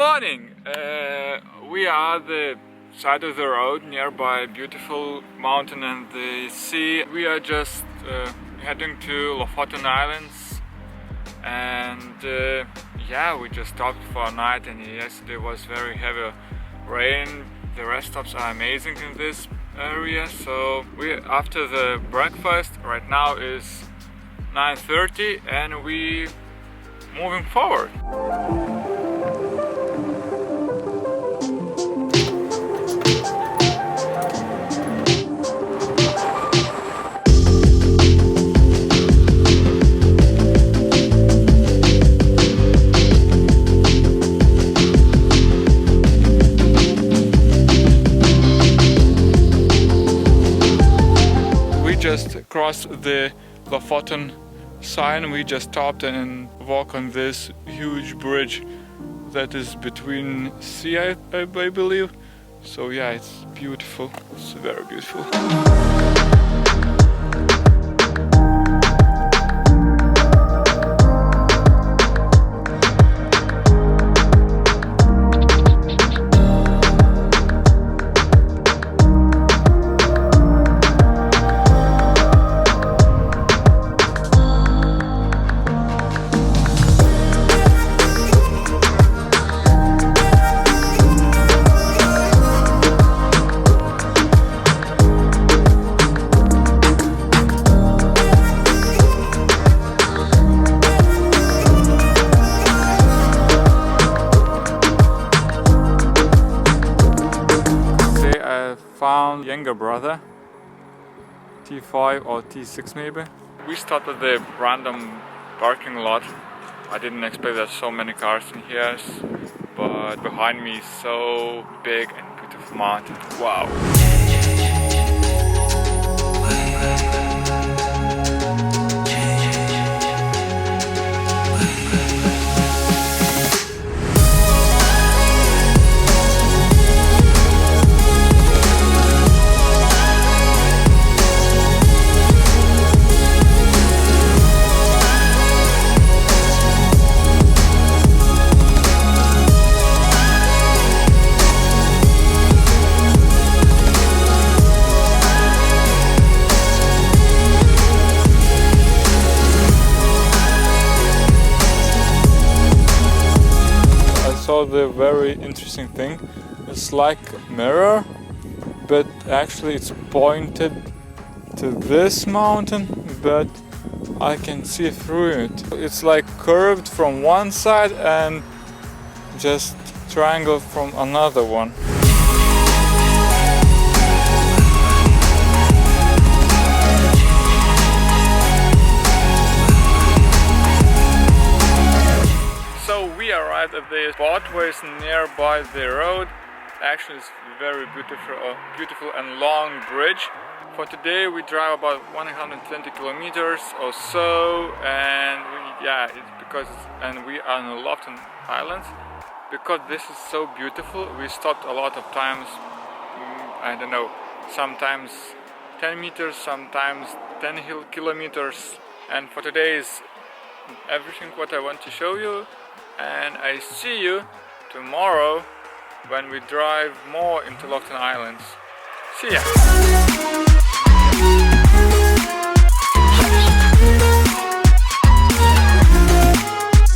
morning! We are at the side of the road nearby beautiful mountain and the sea. We are just heading to Lofoten Islands, and yeah, we just stopped for a night, and yesterday was very heavy rain. The rest stops are amazing in this area, so we after the breakfast. Right now is 9:30 and we moving forward. Just crossed the Lofoten sign. We just stopped and walk on this huge bridge that is between sea, I believe. So yeah, it's beautiful. It's very beautiful. Found younger brother, T5 or T6 maybe. We stopped at the random parking lot. I didn't expect there's so many cars in here, but behind me is so big and beautiful mountain. Wow! So the very interesting thing, it's like a mirror, but actually it's pointed to this mountain, but I can see through it. It's like curved from one side and just triangle from another one. We arrived at the spot where it's nearby the road. Actually, it's very beautiful and long bridge. For today, we drive about 120 kilometers or so, and we are in the Lofoten Islands. Because this is so beautiful, we stopped a lot of times. I don't know, sometimes 10 meters, sometimes 10 kilometers. And for today is everything what I want to show you. And I see you tomorrow when we drive more into Lofoten Islands. See ya!